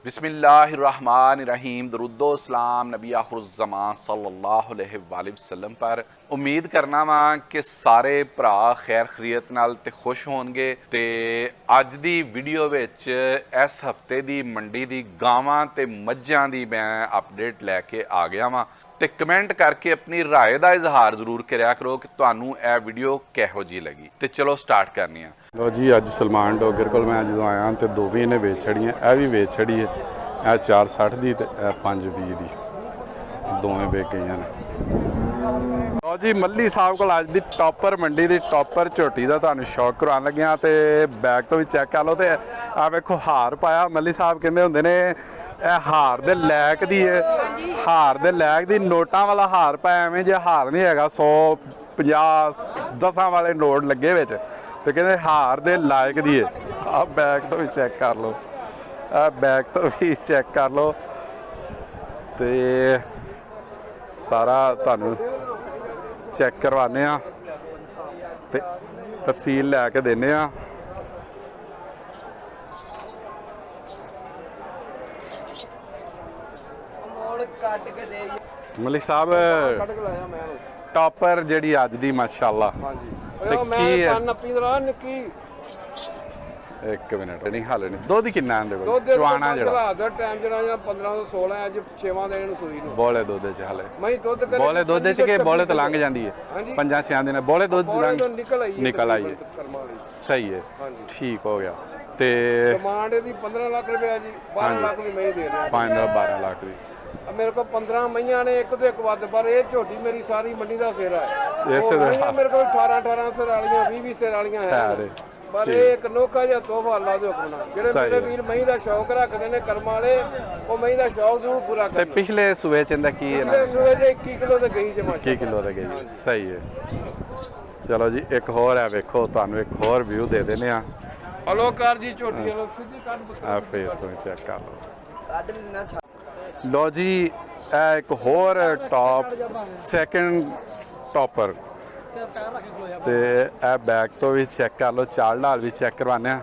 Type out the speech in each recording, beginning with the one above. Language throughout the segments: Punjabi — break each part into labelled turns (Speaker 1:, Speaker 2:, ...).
Speaker 1: बिस्मिल्लाहिर्रहमानिर्रहीम दरुदो सलाम नबी आखिरुज़्ज़मान सल्लल्लाहु अलैहि वसल्लम पर। उम्मीद करना वा कि सारे भरा खैर खरीयत नाल ते खुश होणगे। ते अज दी वीडियो विच इस हफ्ते दी मंडी दी गावां ते मੱਝਾਂ दी मैं अपडेट लैके आ गया वां ते कमेंट करके अपनी राय का इजहार जरूर करा करो कि तुहानू यह वीडियो किहो जी लगी। तो चलो स्टार्ट करने।
Speaker 2: लो जी अज सलमान डोगर को मैं जो आया तो दो भी इन्हें वेच छड़ी है, यह भी वेच छड़ी है। यह 460 की तो यह 520 की दोवें बेच गई ने। लो जी मल्ली साहब को अज की टॉपर मंडी की टॉपर झोटी का तुहानू शौक करवान लग्या। तो बैग तो भी चैक कर लो। तो आ वेखो हार पाया। मल्ली साहब कहते होंगे ने हार दे लैक दी हार दे लैक दी नोटा वाला हार पाया। एवें जे हार नहीं है 150 10 वाले नोट लगे बिच तो कहते हार दे लायक दी है। आ बैग तो भी चेक कर लो, आ बैग तो भी चेक कर लो। तो सारा तुहानू चेक करवाने ते तफसील लैके देने। मलिक साहब टॉपर जी अज दी माशाअल्लाह एक मिनट नहीं हाले नहीं दुध किन्ना चवाना
Speaker 3: टाइम जरा 15 तो 16 अज 6वां दिन सूई नु
Speaker 2: बोले दुध च हाले
Speaker 3: मैं दुध कर
Speaker 2: बोले दुध च के बोले तो लंघ जांदी है 5-6 दिन बोले दुध निकल आई है। सही है, ठीक हो गया। ते
Speaker 3: डिमांड दी 15 लाख रुपया जी 12 लाख भी मैं दे रहा।
Speaker 2: फाइनल 12 लाख भी
Speaker 3: मेरे को 15 मईयां ने एक तो एक वध पर ये झोटी मेरी सारी मंडी का सेरा है। मेरे को 18 सिर वालियां 20 सिर वालियां है। पर एक अनोखा जिहा तोहफा ला दो अपना जेड़े मेरे वीर मई दा शौक रखदे ने कर्म वाले वो मई दा शौक जरूर पूरा कर।
Speaker 2: पिछले सूबे च इंदा की है ना
Speaker 3: सूबे च 21 किलो ते गई जे माशा
Speaker 2: 21 किलो ते गई। सही है। चलो जी एक होर है वेखो तुहानू एक होर व्यू दे देने आ।
Speaker 3: हलो कार जी झोटी लो सीधी कट
Speaker 2: आ फेस में चेक कर लो। लो जी एक होर टॉप सेकंड टॉपर ते ए बैग तो भी चेक कर लो। चाल ढाल भी चेक करवाने।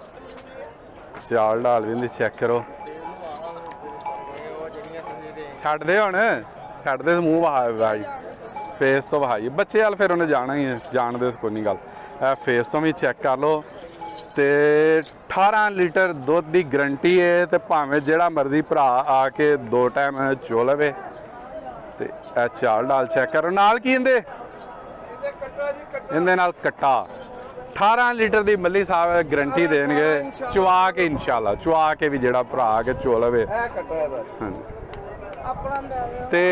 Speaker 2: चाल ढाल भी चेक करो। छड़ दे हुण छड़ दे मूँह बहाई फेस तो बहाई बच्चे वाल फिर उन्हें जाना ही है जान दे कोई नहीं गल। ए फेस तो भी चेक कर लो। तो 18 लीटर दुध की गारंटी है। तो भावें जिहड़ा मर्जी भरा आके 2 टाइम चो लवे। तो ए चाल ढाल चेक करो। नाल की इंदे इहदे नाल कट्टा 18 लीटर की मल्ली साहब गारंटी देंगे चुआ के इंशाल्लाह चुआ के भी जिहड़ा भरा के चो लवे। ते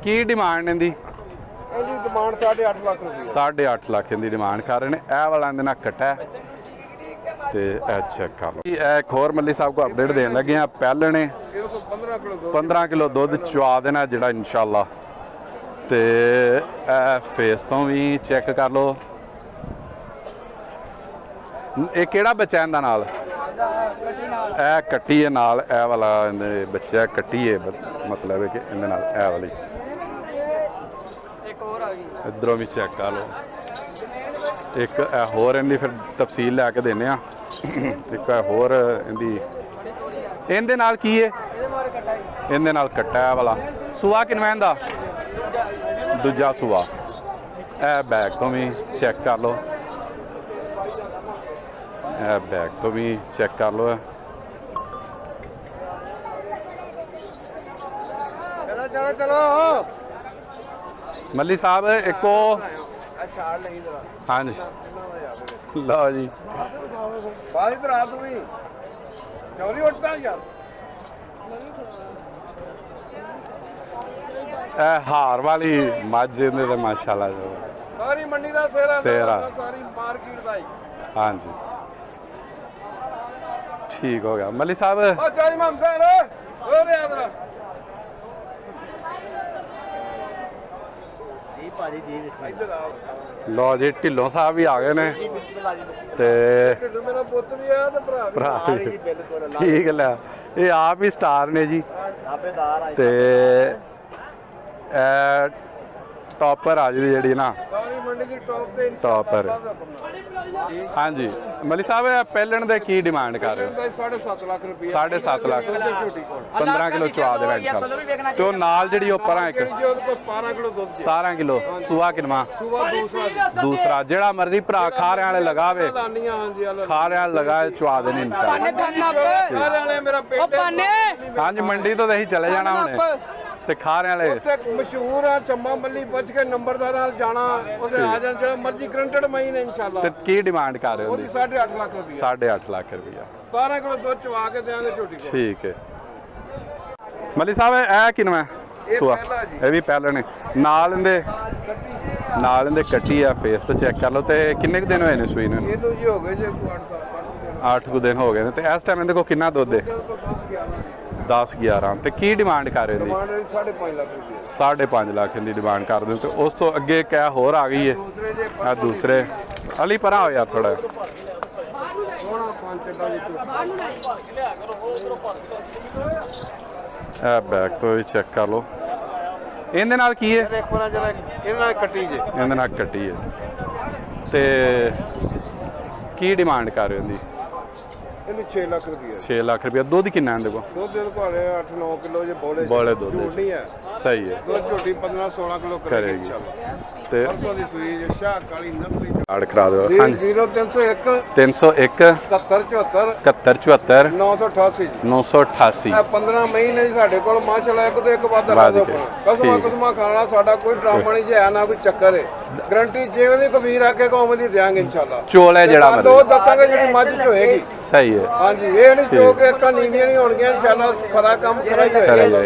Speaker 2: की डिमांड इहदी
Speaker 3: डिमांड 8.5 लाख रुपया
Speaker 2: 8.5 लाख इहदी डिमांड कर रहे हैं। यह वाला इहदे नाल कट्टा है। तो चेक कर लो। एक होर मल्ली साहब को अपडेट देन लगे हैं। पहले ने 15 किलो दुध चुआ देना जिहड़ा इंशाल्लाह। तो फेस तो भी चेक कर लो। ये केड़ा बच्चा है इहदा नाल ए कट्टी है नाल ए वाला बच्चा कट्टी है मतलब है कि इहदे नाल ए वाली इधरों भी चेक कर लो। एक होर इहदी फिर तफसील लैके देने आ। एक होर इहदे नाल की है इहदे नाल कट्टा है वाला सूआ किनवा इहदा दूजा सूआ। ए बैग तो भी चेक कर लो। ए बैग तो भी चेक कर लो।
Speaker 3: चलो
Speaker 2: मल्ली साहब एक हाँ जी लो जी
Speaker 3: इधर आ तू भी चौरी उठता यार।
Speaker 2: हार वाली मझ इहदे माशाल्लाह
Speaker 3: सारी मंडी का सेरा सारी मार्केट का ही।
Speaker 2: हाँ जी ठीक हो गया मल्ली साहब। लो जी ढिल्लों साहब भी आ गए ने। ठीक है ये आप ही स्टार ने जी। ਟੌਪਰ ਆ ਜੀ ਜਿਹੜੀ ਨਾ
Speaker 3: ਸਾਰੀ ਮੰਡੀ ਦੀ ਟੌਪ ਤੇ
Speaker 2: ਟੌਪਰ। ਹਾਂਜੀ ਮਲੀ ਸਾਹਿਬ ਇਹ ਪਹਿਲਣ ਦੇ ਕੀ ਡਿਮਾਂਡ ਕਰ ਰਹੇ ਹੋ?
Speaker 3: 7.5 ਲੱਖ ਰੁਪਏ
Speaker 2: 7.5 ਲੱਖ
Speaker 3: ਝੋਟੀ ਕੋਲ
Speaker 2: 15 ਕਿਲੋ ਚਵਾ ਦੇਣਾ ਇਨਸ਼ਾਅੱਲਾ। ਤੇ ਉਹ ਨਾਲ ਜਿਹੜੀ ਉਹ ਪਰਾਂ ਇੱਕ
Speaker 3: ਜਿਹੜੀ ਉਹਦੇ ਕੋਲ 17 ਕਿਲੋ ਦੁੱਧ ਜੀ
Speaker 2: 17 ਕਿਲੋ ਸੂਆ ਕਿਨਵਾ
Speaker 3: ਸੂਆ
Speaker 2: ਦੂਸਰਾ ਜਿਹੜਾ ਮਰਜ਼ੀ ਭਰਾ ਖਾਰਿਆਂ ਵਾਲੇ ਲਗਾਵੇ
Speaker 3: ਲਾਨੀਆਂ ਹਾਂਜੀ ਆ
Speaker 2: ਖਾਰਿਆਂ ਵਾਲੇ ਲਗਾਏ ਚਵਾ ਦੇਣੇ ਇਨਸ਼ਾਅੱਲਾ।
Speaker 3: ਵਾਲੇ ਮੇਰਾ ਪਿੰਡ
Speaker 2: ਹਾਂਜੀ ਮੰਡੀ ਤੋਂ ਅਸੀਂ ਚਲੇ ਜਾਣਾ ਹੁਣੇ ਤੇ ਖਾਰਿਆਂ ਵਾਲੇ
Speaker 3: ਉੱਥੇ ਮਸ਼ਹੂਰ ਆ ਚੰਮਾ ਮੱਲੀ ਪੁੱਛ ਕੇ ਨੰਬਰਦਾਰ ਨਾਲ ਜਾਣਾ ਉਹਦੇ ਆ ਜਾਣ ਜਿਹੜਾ ਮਰਜ਼ੀ ਗਰੰਟਡ ਮਈ ਨੇ ਇਨਸ਼ਾਅੱਲਾ।
Speaker 2: ਤੇ ਕੀ ਡਿਮਾਂਡ ਕਰ ਰਹੇ ਹੋ
Speaker 3: ਉਹਦੀ 8.5 ਲੱਖ ਰੁਪਏ
Speaker 2: 8.5 ਲੱਖ ਰੁਪਇਆ
Speaker 3: 17 ਕਿਲੋ ਦੁੱਧ ਚਵਾ ਕੇ ਦੇਾਂਗੇ ਝੋਟੀ ਕੋਲ।
Speaker 2: ਠੀਕ ਹੈ ਮਲੀ ਸਾਹਿਬ ਇਹ ਕਿਨਵਾ ਸੂਆ ਇਹ ਵੀ ਪਹਿਲਣ ਨੇ ਨਾਲ ਇਹਦੇ ਕੱਟੀ ਆ ਫੇਸ ਤੋਂ ਚੈੱਕ ਕਰ ਲਓ। ਤੇ ਕਿੰਨੇ ਕੁ ਦਿਨ ਹੋਏ ਨੇ ਸੂਈ ਨੂੰ?
Speaker 3: ਇਹਨੂੰ ਜੀ ਹੋ ਗਏ ਜੇ
Speaker 2: 8 ਕੁ ਦਿਨ ਹੋ ਗਏ ਨੇ। ਤੇ ਇਸ ਟਾਈਮ ਇਹਦੇ ਕੋਲ ਕਿੰਨਾ ਦੁੱਧ ਹੈ? 10 11। ਤੇ ਕੀ ਡਿਮਾਂਡ ਕਰ ਰਹੇ ਹੋ?
Speaker 3: ਡਿਮਾਂਡ 5.5 ਲੱਖ ਰੁਪਏ
Speaker 2: 5.5 ਲੱਖ ਦੀ ਡਿਮਾਂਡ ਕਰ ਦਿਓ। ਤੇ ਉਸ ਤੋਂ ਅੱਗੇ ਕਿਆ ਹੋਰ ਆ ਗਈ ਹੈ? ਆ ਦੂਸਰੇ ਅਲੀ ਪਰਾਂ ਹੋ ਯਾਰ ਥੋੜਾ
Speaker 3: ਸੋਹਣਾ ਪੰਜ ਚੱਡਾ ਜੀ
Speaker 2: ਇਹ ਬੈਕ ਤੋਂ ਵੀ ਚੈੱਕ ਕਰ ਲਓ। ਇਹਦੇ ਨਾਲ ਕੀ ਹੈ?
Speaker 3: ਇੱਕ ਵਾਰ ਜਿਹੜਾ ਇਹਦੇ ਨਾਲ ਕੱਟੀ ਜੇ
Speaker 2: ਇਹਦੇ ਨਾਲ ਕੱਟੀ ਹੈ। ਤੇ ਕੀ ਡਿਮਾਂਡ ਕਰ ਰਹੇ ਹੋ ਇਹਦੀ?
Speaker 3: ਇਹਨੂੰ 6 ਲੱਖ ਰੁਪਏ
Speaker 2: 6 ਲੱਖ ਰੁਪਏ। ਦੁੱਧ ਕਿੰਨਾ ਇਹਦੇ ਕੋਲ?
Speaker 3: ਦੁੱਧ ਦੇ ਕੋਲ 8-9 ਕਿਲੋ ਜੇ
Speaker 2: ਬੋਲੇ ਦੁੱਧ
Speaker 3: ਨਹੀਂ ਹੈ
Speaker 2: ਸਹੀ ਹੈ।
Speaker 3: ਦੁੱਧ ਝੋਟੀ 15-16 ਕਿਲੋ
Speaker 2: ਕਰੇਗੀ। ਤੇ
Speaker 3: ਪਰਸੋਂ ਦੀ ਸੂਈ ਜੇ ਸ਼ਾਹ ਕਾਲੀ ਨਸਲੀ
Speaker 2: ਕਾਰਡ ਕਰਾ ਦਿਓ। ਹਾਂਜੀ
Speaker 3: 0301
Speaker 2: 301
Speaker 3: 7174
Speaker 2: 7174
Speaker 3: 988 ਜੀ
Speaker 2: 988।
Speaker 3: ਇਹ 15 ਮਈ ਨੇ ਜੀ ਸਾਡੇ ਕੋਲ ਮਾਸ਼ਾਅੱਲਾ ਇੱਕ ਤੋਂ ਇੱਕ ਵੱਧ
Speaker 2: ਵੱਧ
Speaker 3: ਰੱਖਦਾ
Speaker 2: ਕੇ।
Speaker 3: ਕਸਮਾਂ ਖਾਣਾ ਸਾਡਾ ਕੋਈ ਡਰਾਮਾ ਨਹੀਂ ਜਿਆ ਨਾ ਕੋਈ ਚੱਕਰ ਹੈ। ਗਰੰਟੀ ਜਿਵੇਂ ਦੀ ਕਬੀਰ ਆ ਕੇ ਕੌਮ ਦੀ ਦਿਆਂਗੇ ਇਨਸ਼ਾਅੱਲਾ।
Speaker 2: ਚੋਲ ਹੈ ਜਿਹੜਾ
Speaker 3: ਲੋ ਦੱਸਾਂਗੇ ਜਿਹੜੀ ਮੱਝ ਚ ਹੋਏਗੀ
Speaker 2: ਸਹੀ ਹੈ।
Speaker 3: ਹਾਂਜੀ ਇਹ ਨਹੀਂ ਚੋ ਕੇ ਅੱਖਾਂ ਨੀਵੀਆਂ ਨਹੀਂ ਹੋਣਗੀਆਂ ਇਨਸ਼ਾਅੱਲਾ ਖਰਾ ਕੰਮ ਖਰਾ ਹੀ ਹੋਏਗਾ।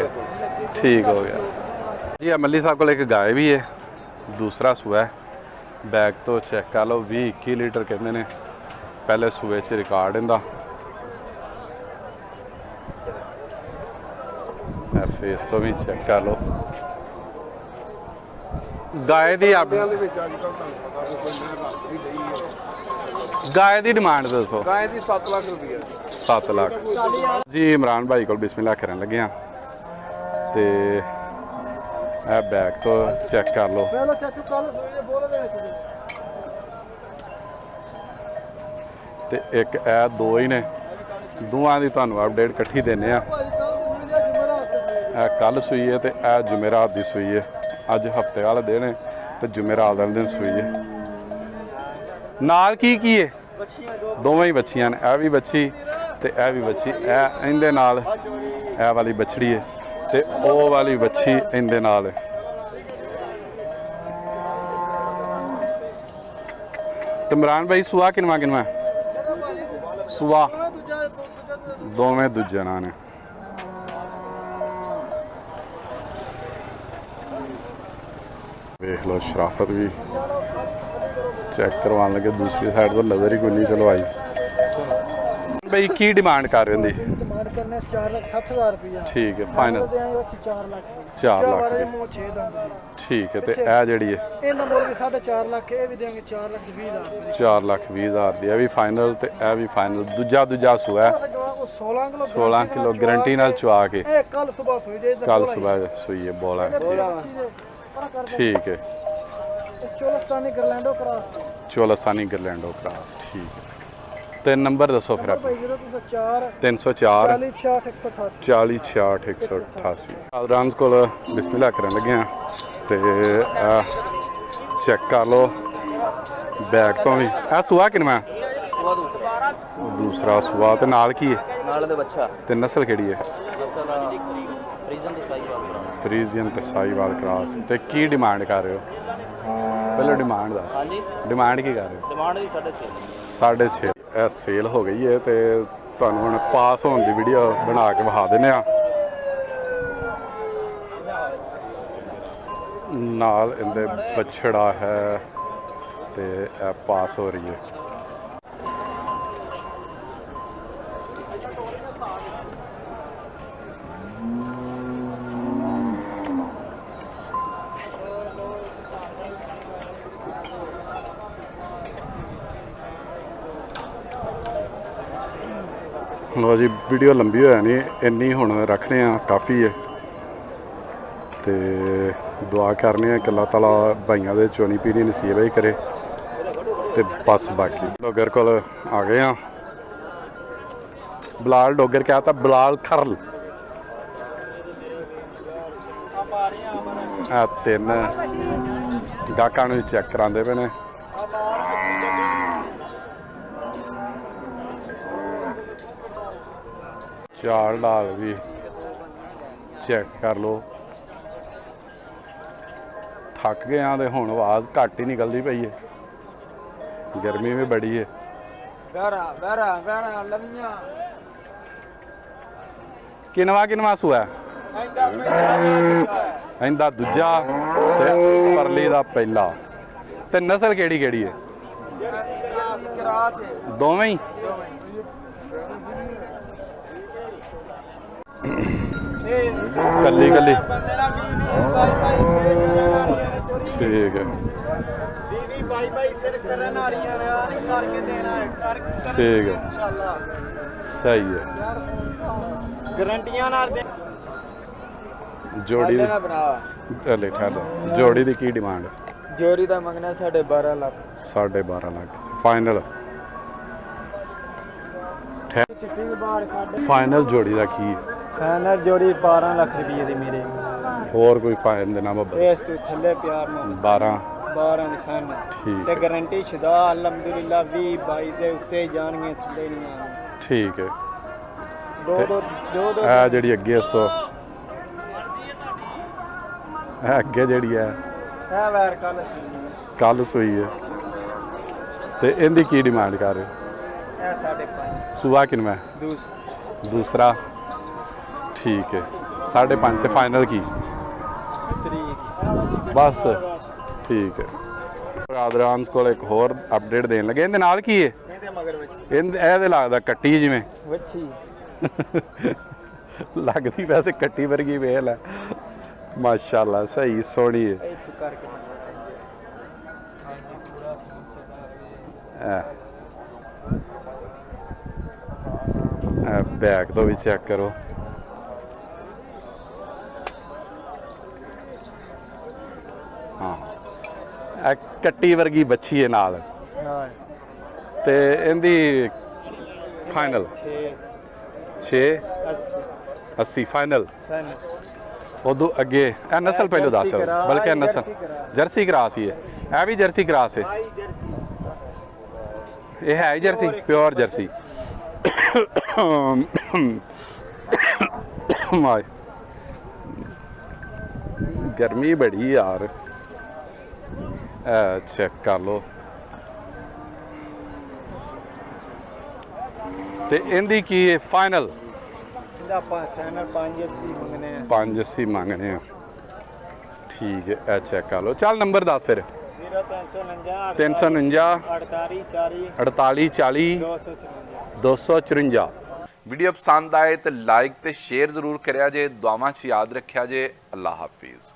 Speaker 2: ਠੀਕ ਹੋ ਗਿਆ ਜੀ। ਆ ਮੱਲੀ ਸਾਹਿਬ ਕੋਲ ਇੱਕ ਗਾय ਵੀ ਹੈ ਦੂਸਰਾ ਸੂਆ ਹੈ। ਬੈਕ ਤੋਂ ਚੈੱਕ ਕਰ ਲਓ 20-21 ਲੀਟਰ ਕਹਿੰਦੇ ਨੇ ਪਹਿਲੇ ਸੂਏ 'ਚ ਰਿਕਾਰਡ ਇਹਦਾ। ਫੇਸ ਤੋਂ ਵੀ ਚੈੱਕ ਕਰ ਲਓ। ਗਾय ਦੀ ਗਾय ਦੀ ਡਿਮਾਂਡ ਦੱਸੋ?
Speaker 3: ਗਾय ਦੀ 7 ਲੱਖ ਰੁਪਏ
Speaker 2: 7 ਲੱਖ ਜੀ। ਇਮਰਾਨ ਭਾਈ ਕੋਲ ਬਿਸਮਿਲ੍ਲਾ ਕਰਨ ਲੱਗੇ ਆ। ਤੇ ਇਹ ਬੈਕ ਤੋਂ ਚੈੱਕ ਕਰ ਲਓ। ਤੇ ਇੱਕ ਇਹ ਦੋ ਹੀ ਨੇ ਦੋਵਾਂ ਦੀ ਤੁਹਾਨੂੰ ਅਪਡੇਟ ਇਕੱਠੀ ਦਿੰਨੇ ਆ। ਇਹ ਕੱਲ ਸੂਈ ਹੈ ਤੇ ਇਹ ਜੁਮੇਰਾਤ ਦੀ ਸੂਈ ਹੈ। ਅੱਜ ਹਫਤੇ ਵਾਲਾ ਦਿਨ ਹੈ ਤੇ ਜੁਮੇਰਾਤ ਵਾਲੇ ਦਿਨ ਸੂਈ ਹੈ। ਨਾਲ ਕੀ ਹੈ? ਦੋਵੇਂ ਹੀ ਬੱਚੀਆਂ ਨੇ। ਇਹ ਵੀ ਬੱਚੀ ਤੇ ਇਹ ਵੀ ਬੱਚੀ। ਇਹ ਇਹਦੇ ਨਾਲ ਇਹ ਵਾਲੀ ਬੱਛੜੀ ਹੈ ਤੇ ਉਹ ਵਾਲੀ ਬੱਚੀ ਇਹਦੇ ਨਾਲ ਹੈ। ਤੇ ਇਮਰਾਨ ਭਾਈ ਸੂਆ ਕਿਨਵਾ ਸੂਆ ਦੋਵੇਂ ਦੂਜੇ ਨਾਂ ਨੇ। ਵੇਖ ਲਓ ਸ਼ਰਾਫਤ ਵੀ ਚੈੱਕ ਕਰਵਾਉਣ ਲੱਗੇ ਦੂਸਰੀ ਸਾਈਡ ਤੋਂ ਨਜ਼ਰ ਹੀ ਕੋਈ ਨਹੀਂ ਚਲਵਾਈ। ਭਾਈ ਕੀ ਡਿਮਾਂਡ ਕਰ ਰਹੇ ਹੁੰਦੀ?
Speaker 4: ਡਿਮਾਂਡ ਕਰਨਾ 4,60,000 ਰੁਪਇਆ।
Speaker 2: ਠੀਕ ਹੈ ਫਾਈਨਲ
Speaker 4: 4 ਲੱਖ
Speaker 2: 4 ਲੱਖ। ਠੀਕ ਹੈ। ਤੇ ਇਹ ਜਿਹੜੀ ਹੈ
Speaker 4: ਇਹਨਾਂ ਮੁੱਲ ਵੀ 4.5 ਲੱਖ ਇਹ ਵੀ ਦੇਵਾਂਗੇ 4,20,000
Speaker 2: 4,20,000 ਦੀ। ਇਹ ਵੀ ਫਾਈਨਲ ਤੇ ਇਹ ਵੀ ਫਾਈਨਲ। ਦੂਜਾ ਸੂਆ 16 ਕਿਲੋ ਗਰੰਟੀ ਨਾਲ ਚਵਾ ਕੇ
Speaker 4: ਇਹ ਕੱਲ ਸਵੇਰ ਸੂਈ ਜੇ
Speaker 2: ਕੱਲ ਸਵੇਰ ਸੂਈ ਹੈ ਬੋਲਾ। ਠੀਕ ਹੈ।
Speaker 4: ਚੋਲਸਤਾਨੀ ਗਰਲੈਂਡੋ ਕਰਾਸ
Speaker 2: ਚੋਲਸਤਾਨੀ ਗਰਲੈਂਡੋ ਕਰਾਸ। ਠੀਕ ਹੈ। ਤੇ ਨੰਬਰ ਦੱਸੋ ਫਿਰ ਆਪਣਾ?
Speaker 4: 304
Speaker 2: 40 66 188। ਆਦਰਾਨ ਕੋਲ ਬਿਸਮਿਲ੍ਲਾ ਕਰਨ ਲੱਗੇ ਆ। ਤੇ ਚੈੱਕ ਕਰ ਲਓ ਬੈਕ ਤੋਂ ਵੀ। ਇਹ ਸੂਆ ਕਿਨਵਾ? ਦੂਸਰਾ ਸੂਆ। ਤੇ ਨਾਲ ਕੀ ਹੈ?
Speaker 5: ਨਾਲ ਦੇ ਬੱਚਾ।
Speaker 2: ਤੇ ਨਸਲ ਕਿਹੜੀ ਹੈ?
Speaker 5: ਨਸਲ ਫਰੀਜ਼ਨ ਤੇ ਸਾਈਵਾਲ।
Speaker 2: ਫਰੀਜ਼ੀਅਨ ਤੇ ਸਾਈਵਾਲ ਕਰਾਸ। ਤੇ ਕੀ ਡਿਮਾਂਡ ਕਰ ਰਹੇ ਹੋ? ਪਹਿਲਾਂ ਡਿਮਾਂਡ ਦਾ।
Speaker 5: ਹਾਂਜੀ
Speaker 2: ਡਿਮਾਂਡ ਕੀ ਕਰ ਰਹੇ ਹੋ?
Speaker 5: ਡਿਮਾਂਡ ਦੀ 6.5
Speaker 2: 6.5। ਇਹ ਸੇਲ ਹੋ ਗਈ ਹੈ ਤੇ ਤੁਹਾਨੂੰ ਹੁਣ ਪਾਸ ਹੋਣ ਦੀ ਵੀਡੀਓ ਬਣਾ ਕੇ ਵਿਖਾ ਦਿੰਦੇ ਆ। ਨਾਲ ਇਹਦੇ ਬੱਛੜਾ ਹੈ ਤੇ ਇਹ ਪਾਸ ਹੋ ਰਹੀ ਹੈ। ਲੋ ਜੀ ਵੀਡੀਓ ਲੰਬੀ ਹੋਇਆ ਨਹੀਂ ਇੰਨੀ ਹੁਣ ਰੱਖਣੇ ਆ ਕਾਫੀ ਹੈ। ਤੇ ਦੁਆ ਕਰਨੀ ਹੈ ਕਿ ਅੱਲਾਹ ਤਾਲਾ ਭਾਈਆਂ ਦੇ ਚੋਣੀ ਪੀਣੀ ਨਸੀਬ ਹੀ ਕਰੇ। ਤੇ ਬਸ ਬਾਕੀ ਡੋਗਰ ਕੋਲ ਆ ਗਏ ਆ। ਬਲਾਲ ਡੋਗਰ ਕਿਹਾ ਤਾਂ ਬਲਾਲ ਖਰਲ ਆ ਤਿੰਨ ਗਾਹਕਾਂ ਨੂੰ ਚੈੱਕ ਕਰਾਉਂਦੇ ਪਏ ਨੇ। ਚਾਲ ਢਾਲ ਵੀ ਚੈੱਕ ਕਰ ਲਓ। ਥੱਕ ਗਏ ਆ ਤੇ ਹੁਣ ਆਵਾਜ਼ ਘੱਟ ਹੀ ਨਿਕਲਦੀ ਪਈ ਹੈ, ਗਰਮੀ ਵੀ ਬੜੀ ਹੈ। ਕਿਨਵਾ ਸੂਆ ਇਹਦਾ ਦੂਜਾ ਤੇ ਪਰਲੀ ਦਾ ਪਹਿਲਾ। ਤੇ ਨਸਲ ਕਿਹੜੀ ਹੈ? ਦੋਵੇਂ ਹੀ ਕੱਲੀ ਠੀਕ ਹੈ ਠੀਕ ਹੈ ਸਹੀ ਹੈ।
Speaker 4: ਗਰੰਟੀਆਂ ਨਾਲ
Speaker 2: ਜੋੜੀ ਹਲੇ ਜੋੜੀ ਦੀ ਕੀ ਡਿਮਾਂਡ?
Speaker 4: ਜੋੜੀ ਦਾ ਮੰਗਣਾ 12.5 ਲੱਖ।
Speaker 2: 12.5 ਲੱਖ ਫਾਈਨਲ? ਫਾਈਨਲ ਜੋੜੀ ਦਾ ਕੀ ਹੈ?
Speaker 4: ਫਾਈਨਲ ਜੋੜੀ 12 ਲੱਖ ਰੁਪਏ ਦੀ ਮੇਰੇ।
Speaker 2: ਹੋਰ ਕੋਈ ਫਾਈਨਲ ਦੇ ਨਾਮ
Speaker 4: ਇਸ ਤੋਂ ਥੱਲੇ ਪਿਆਰ ਨਾਲ
Speaker 2: 12
Speaker 4: ਦੀ ਫਾਈਨਲ
Speaker 2: ਠੀਕ
Speaker 4: ਤੇ ਗਾਰੰਟੀ ਸ਼ੁਦਾ ਅਲਹਮਦੁਲਿਲਾ 20-22 ਦੇ ਉੱਤੇ ਜਾਣਗੇ, ਥੱਲੇ ਨਹੀਂ ਆਣਗੇ।
Speaker 2: ਠੀਕ ਹੈ।
Speaker 4: ਦੋ
Speaker 2: ਇਹ ਜਿਹੜੀ ਅੱਗੇ ਇਸ ਤੋਂ ਇਹ ਅੱਗੇ ਜਿਹੜੀ ਹੈ
Speaker 4: ਇਹ ਵੈਰ
Speaker 2: ਕੱਲ ਸੂਈ ਹੈ ਤੇ ਇਹਦੀ ਕੀ ਡਿਮਾਂਡ ਕਰ ਰਹੇ?
Speaker 4: ਇਹ 5.5
Speaker 2: ਸੂਆ ਕਿਨਵਾ? ਦੂਸਰਾ ਠੀਕ ਹੈ। 5.5 ਤੇ ਫਾਈਨਲ ਕੀ? ਬਸ ਠੀਕ ਹੈ। ਬਰਾਦਰਾਨ ਕੋਲ ਇੱਕ ਹੋਰ ਅਪਡੇਟ ਦੇਣ ਲੱਗੇ। ਇਹਦੇ ਨਾਲ ਕੀ ਹੈ? ਇਹਦੇ ਲੱਗਦਾ ਕੱਟੀ ਜਿਵੇਂ
Speaker 4: ਵੱਛੀ
Speaker 2: ਲੱਗਦੀ, ਵੈਸੇ ਕੱਟੀ ਵਰਗੀ ਵੇਲ ਹੈ ਮਾਸ਼ਾਅੱਲਾ, ਸਹੀ ਸੋਹਣੀ ਹੈ। ਬੈਕ ਤੋਂ ਵੀ ਚੈੱਕ ਕਰੋ। ਹਾਂ ਇਹ ਕੱਟੀ ਵਰਗੀ ਬੱਚੀ ਹੈ ਨਾਲ। ਤੇ ਇਹਦੀ ਫਾਈਨਲ 680 ਫਾਈਨਲ। ਉਦੋਂ ਅੱਗੇ ਇਹ ਨਸਲ ਪਹਿਲਾਂ ਦੱਸ, ਬਲਕਿ ਇਹ ਨਸਲ ਜਰਸੀ ਕਰਾਸ ਹੀ ਹੈ। ਇਹ ਵੀ ਜਰਸੀ ਕਰਾਸ ਹੈ? ਇਹ ਹੈ ਹੀ ਜਰਸੀ, ਪਿਓਰ ਜਰਸੀ। ਗਰਮੀ ਬੜੀ ਯਾਰ, ਚੈੱਕ ਕਰ ਲੋ। ਤੇ ਇਹਦੀ ਕੀ ਹੈ ਫਾਈਨਲ?
Speaker 4: ਆਪਾਂ ਫਾਈਨਲ 580 ਮੰਗਨੇ ਆ।
Speaker 2: 580 ਮੰਗਣੇ ਆ ਠੀਕ ਹੈ। ਇਹ ਚੈੱਕ ਕਰ ਲੋ। ਚੱਲ ਨੰਬਰ ਦੱਸ ਫਿਰ। 349 48 40 254।
Speaker 1: ਵੀਡੀਓ ਪਸੰਦ ਆਏ ਤੇ ਲਾਈਕ ਤੇ ਸ਼ੇਅਰ ਜ਼ਰੂਰ ਕਰਿਆ ਜੇ। ਦੁਆਵਾਂ 'ਚ ਯਾਦ ਰੱਖਿਆ ਜੇ। ਅੱਲਾ ਹਾਫਿਜ਼।